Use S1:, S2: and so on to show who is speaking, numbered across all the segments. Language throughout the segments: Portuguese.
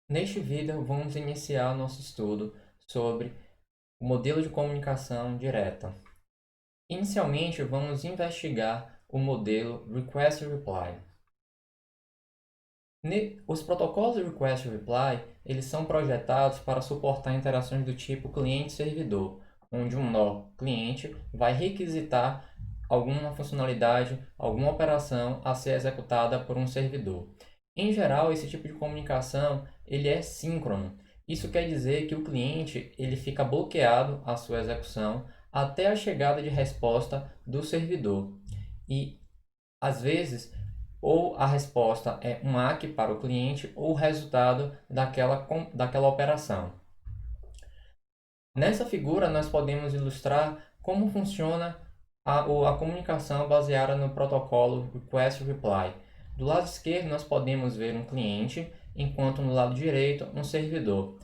S1: Neste vídeo, vamos iniciar nosso estudo sobre o modelo de comunicação direta. Inicialmente, vamos investigar o modelo Request Reply. Os protocolos de Request Reply eles são projetados para suportar interações do tipo cliente-servidor, onde um nó cliente vai requisitar alguma funcionalidade, alguma operação a ser executada por um servidor. Em geral, esse tipo de comunicação ele é síncrono. Isso quer dizer que o cliente ele fica bloqueado à sua execução até a chegada de resposta do servidor. E às vezes, ou a resposta é um ACK para o cliente ou o resultado daquela operação. Nessa figura, nós podemos ilustrar como funciona a comunicação baseada no protocolo Request Reply. Do lado esquerdo, nós podemos ver um cliente, enquanto no lado direito, um servidor.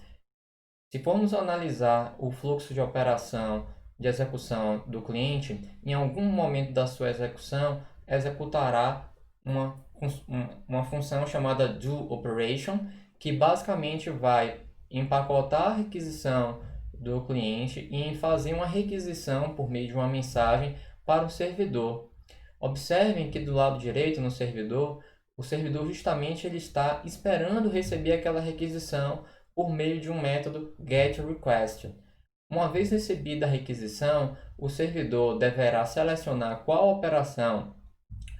S1: Se formos analisar o fluxo de operação de execução do cliente, em algum momento da sua execução, executará uma função chamada do operation, que basicamente vai empacotar a requisição do cliente e fazer uma requisição por meio de uma mensagem para o servidor. Observem que do lado direito no servidor, o servidor justamente ele está esperando receber aquela requisição por meio de um método getRequest. Uma vez recebida a requisição, o servidor deverá selecionar qual operação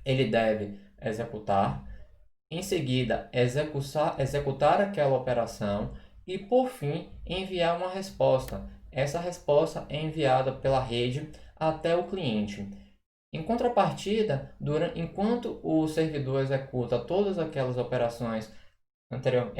S1: ele deve executar, em seguida executar aquela operação e, por fim, enviar uma resposta. Essa resposta é enviada pela rede até o cliente. Em contrapartida, enquanto o servidor executa todas aquelas operações anterior,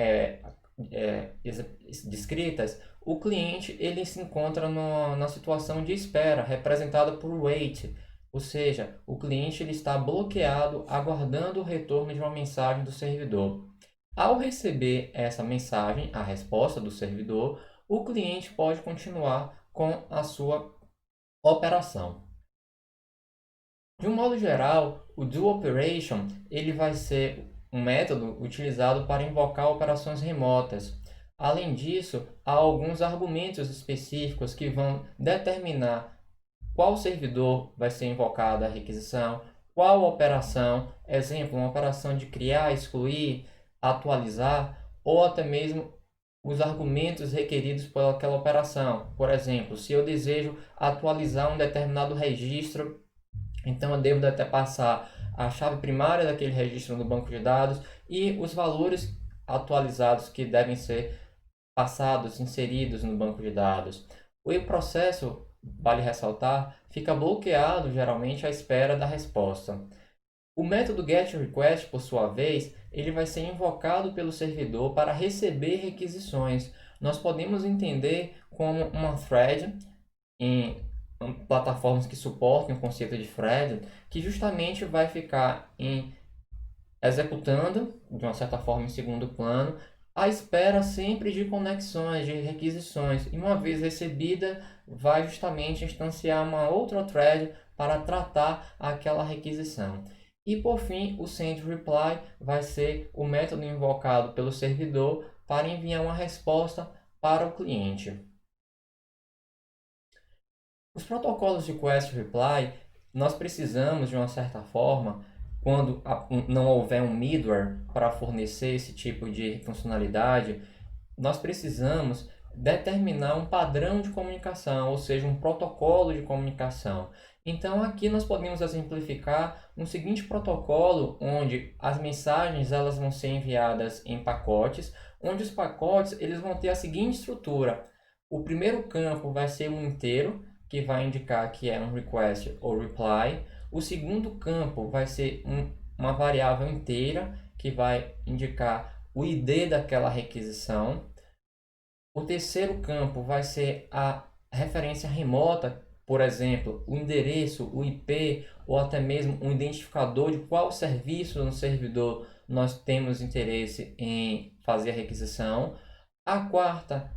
S1: descritas, o cliente ele se encontra na situação de espera, representada por wait, ou seja, o cliente ele está bloqueado, aguardando o retorno de uma mensagem do servidor. Ao receber essa mensagem, a resposta do servidor, o cliente pode continuar com a sua operação. De um modo geral, o do operation ele vai ser um método utilizado para invocar operações remotas. Além disso, há alguns argumentos específicos que vão determinar qual servidor vai ser invocada a requisição, qual operação, exemplo, uma operação de criar, excluir, atualizar, ou até mesmo os argumentos requeridos por aquela operação. Por exemplo, se eu desejo atualizar um determinado registro, então eu devo até passar a chave primária daquele registro no banco de dados e os valores atualizados que devem ser passados, inseridos no banco de dados. O processo, vale ressaltar, fica bloqueado geralmente à espera da resposta. O método getRequest, por sua vez, ele vai ser invocado pelo servidor para receber requisições. Nós podemos entender como uma thread em plataformas que suportem o conceito de thread, que justamente vai ficar executando, de uma certa forma, em segundo plano, à espera sempre de conexões, de requisições. E uma vez recebida, vai justamente instanciar uma outra thread para tratar aquela requisição. E por fim, o sendReply vai ser o método invocado pelo servidor para enviar uma resposta para o cliente. Os protocolos de Request Reply, nós precisamos, de uma certa forma, quando não houver um middleware para fornecer esse tipo de funcionalidade, nós precisamos determinar um padrão de comunicação, ou seja, um protocolo de comunicação. Então, aqui nós podemos exemplificar um seguinte protocolo, onde as mensagens elas vão ser enviadas em pacotes, onde os pacotes eles vão ter a seguinte estrutura. O primeiro campo vai ser um inteiro, que vai indicar que é um request ou reply. O segundo campo vai ser uma variável inteira, que vai indicar o ID daquela requisição. O terceiro campo vai ser a referência remota, por exemplo, o endereço, o IP, ou até mesmo um identificador de qual serviço no servidor nós temos interesse em fazer a requisição. A quarta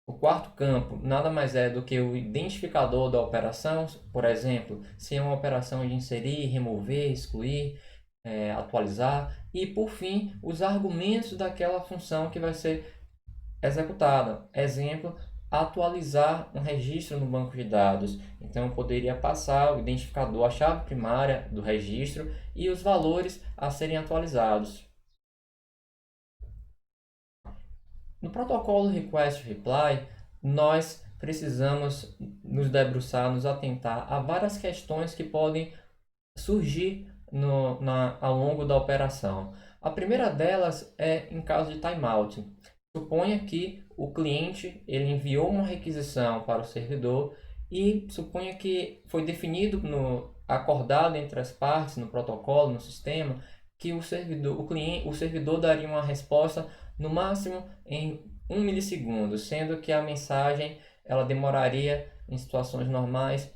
S1: O quarto campo nada mais é do que o identificador da operação, por exemplo, se é uma operação de inserir, remover, excluir. atualizar, e por fim os argumentos daquela função que vai ser executada. Exemplo, atualizar um registro no banco de dados. Então eu poderia passar o identificador, a chave primária do registro e os valores a serem atualizados. No protocolo Request Reply, nós precisamos nos debruçar, nos atentar a várias questões que podem surgir ao longo da operação. A primeira delas é em caso de timeout. Suponha que o cliente ele enviou uma requisição para o servidor e suponha que foi definido acordado entre as partes no protocolo, no sistema, que o servidor daria uma resposta no máximo em 1 milissegundo, sendo que a mensagem ela demoraria em situações normais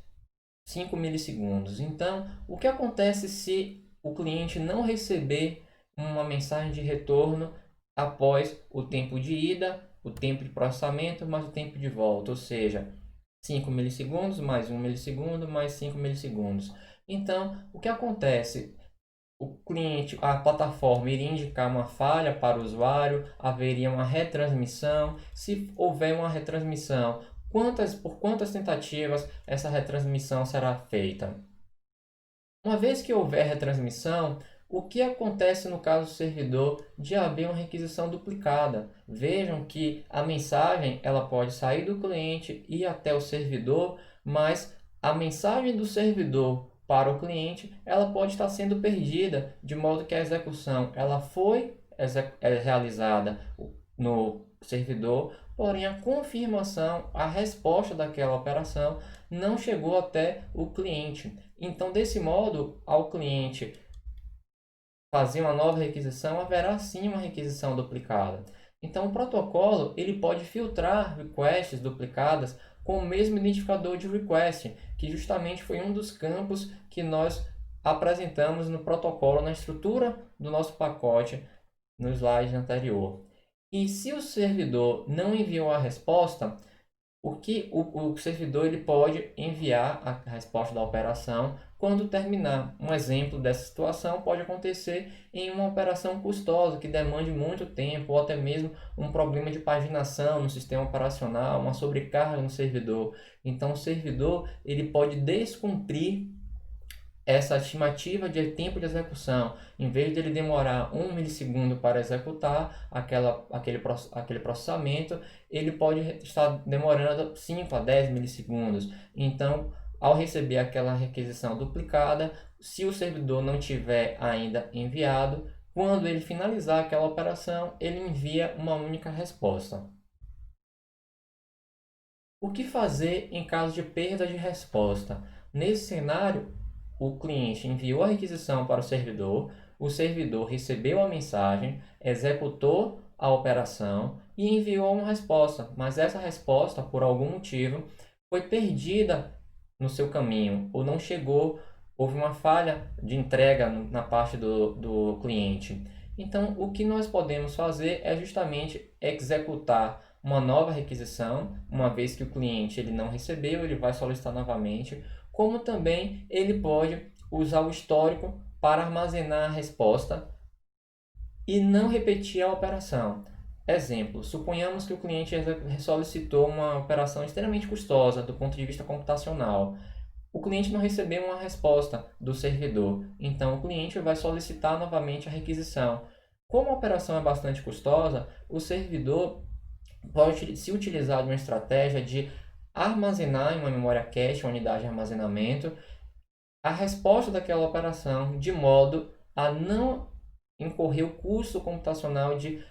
S1: 5 milissegundos. Então, o que acontece se o cliente não receber uma mensagem de retorno após o tempo de ida, o tempo de processamento, mais o tempo de volta, ou seja, 5 milissegundos, mais 1 milissegundo, mais 5 milissegundos. Então, o que acontece? O cliente, a plataforma iria indicar uma falha para o usuário, haveria uma retransmissão. Se houver uma retransmissão, por quantas tentativas essa retransmissão será feita? Uma vez que houver retransmissão, o que acontece no caso do servidor de haver uma requisição duplicada? Vejam que a mensagem ela pode sair do cliente e ir até o servidor, mas a mensagem do servidor para o cliente ela pode estar sendo perdida, de modo que a execução ela foi realizada no servidor, porém a confirmação, a resposta daquela operação não chegou até o cliente. Então, desse modo, ao cliente fazer uma nova requisição, haverá sim uma requisição duplicada. Então, o protocolo ele pode filtrar requests duplicadas com o mesmo identificador de request, que justamente foi um dos campos que nós apresentamos no protocolo, na estrutura do nosso pacote no slide anterior. E se o servidor não enviou a resposta, o servidor ele pode enviar a resposta da operação quando terminar. Um exemplo dessa situação pode acontecer em uma operação custosa que demande muito tempo ou até mesmo um problema de paginação no sistema operacional, uma sobrecarga no servidor. Então o servidor ele pode descumprir essa estimativa de tempo de execução. Em vez de ele demorar 1 milissegundo para executar aquele processamento, ele pode estar demorando 5 a 10 milissegundos. Então, ao receber aquela requisição duplicada, se o servidor não tiver ainda enviado, quando ele finalizar aquela operação, ele envia uma única resposta. O que fazer em caso de perda de resposta? Nesse cenário, o cliente enviou a requisição para o servidor recebeu a mensagem, executou a operação e enviou uma resposta, mas essa resposta, por algum motivo, foi perdida no seu caminho ou não chegou, houve uma falha de entrega na parte do cliente. Então, o que nós podemos fazer é justamente executar uma nova requisição, uma vez que o cliente ele não recebeu, ele vai solicitar novamente, como também ele pode usar o histórico para armazenar a resposta e não repetir a operação. Exemplo, suponhamos que o cliente solicitou uma operação extremamente custosa do ponto de vista computacional. O cliente não recebeu uma resposta do servidor, então o cliente vai solicitar novamente a requisição. Como a operação é bastante custosa, o servidor pode se utilizar de uma estratégia de armazenar em uma memória cache, uma unidade de armazenamento, a resposta daquela operação de modo a não incorrer o custo computacional de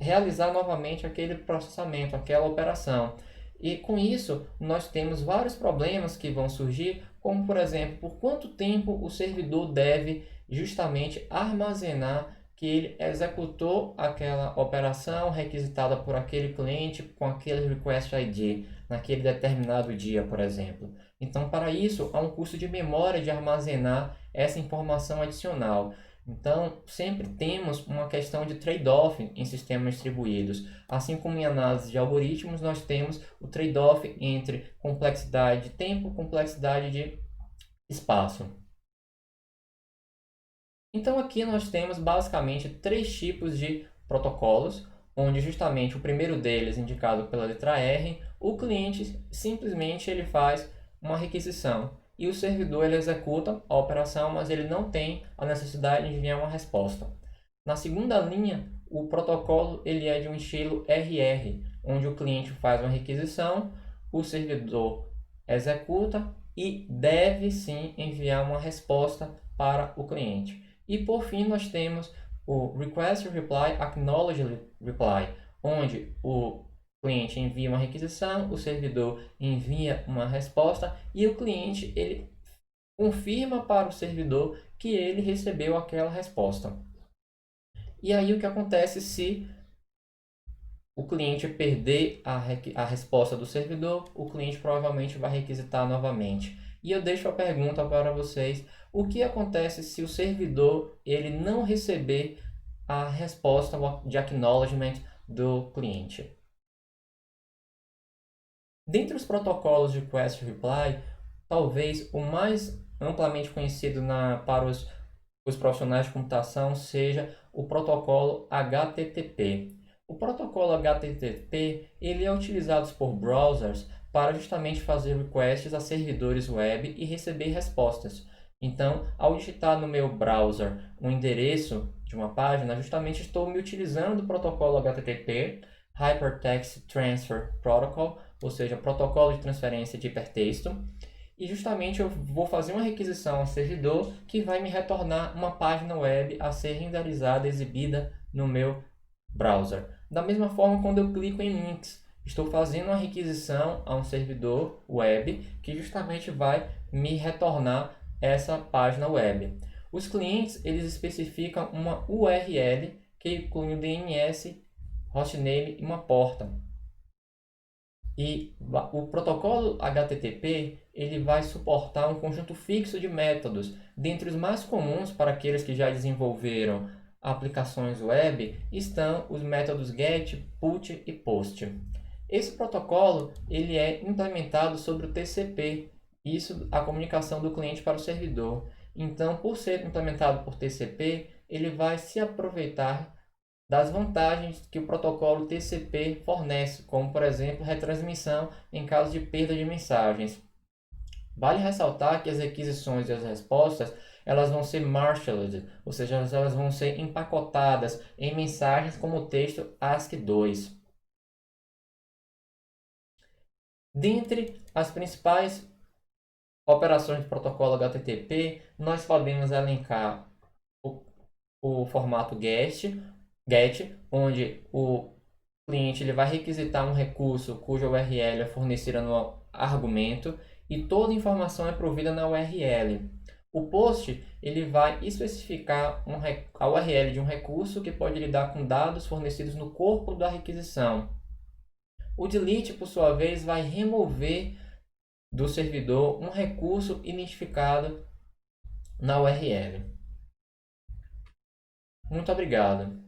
S1: realizar novamente aquele processamento, aquela operação. E com isso, nós temos vários problemas que vão surgir, como por exemplo, por quanto tempo o servidor deve justamente armazenar que ele executou aquela operação requisitada por aquele cliente com aquele request ID naquele determinado dia, por exemplo. Então, para isso, há um custo de memória de armazenar essa informação adicional. Então, sempre temos uma questão de trade-off em sistemas distribuídos. Assim como em análise de algoritmos, nós temos o trade-off entre complexidade de tempo e complexidade de espaço. Então aqui nós temos basicamente três tipos de protocolos, onde justamente o primeiro deles, indicado pela letra R, o cliente simplesmente ele faz uma requisição e o servidor ele executa a operação, mas ele não tem a necessidade de enviar uma resposta. Na segunda linha, o protocolo ele é de um estilo RR, onde o cliente faz uma requisição, o servidor executa e deve sim enviar uma resposta para o cliente. E por fim, nós temos o Request Reply Acknowledge Reply, onde o cliente envia uma requisição, o servidor envia uma resposta e o cliente ele confirma para o servidor que ele recebeu aquela resposta. E aí o que acontece se o cliente perder a resposta do servidor, o cliente provavelmente vai requisitar novamente. E eu deixo a pergunta para vocês: o que acontece se o servidor ele não receber a resposta de acknowledgement do cliente? Dentre os protocolos de Request Reply, talvez o mais amplamente conhecido para os profissionais de computação seja o protocolo HTTP. O protocolo HTTP ele é utilizado por browsers para justamente fazer requests a servidores web e receber respostas. Então, ao digitar no meu browser um endereço de uma página, justamente estou me utilizando do protocolo HTTP, Hypertext Transfer Protocol, ou seja, protocolo de transferência de hipertexto, e justamente eu vou fazer uma requisição ao servidor que vai me retornar uma página web a ser renderizada, exibida no meu browser. Da mesma forma, quando eu clico em links, estou fazendo uma requisição a um servidor web que justamente vai me retornar essa página web. Os clientes eles especificam uma URL que inclui o DNS, hostname e uma porta. E o protocolo HTTP ele vai suportar um conjunto fixo de métodos. Dentre os mais comuns para aqueles que já desenvolveram aplicações web estão os métodos GET, PUT e POST. Esse protocolo ele é implementado sobre o TCP, isso a comunicação do cliente para o servidor. Então, por ser implementado por TCP, ele vai se aproveitar das vantagens que o protocolo TCP fornece, como por exemplo retransmissão em caso de perda de mensagens. Vale ressaltar que as requisições e as respostas elas vão ser marshalled, ou seja, elas vão ser empacotadas em mensagens como texto ASCII2. Dentre as principais operações do protocolo HTTP, nós podemos elencar o formato GET, onde o cliente ele vai requisitar um recurso cuja URL é fornecida no argumento e toda informação é provida na URL. O POST ele vai especificar a URL de um recurso que pode lidar com dados fornecidos no corpo da requisição. O delete, por sua vez, vai remover do servidor um recurso identificado na URL. Muito obrigado.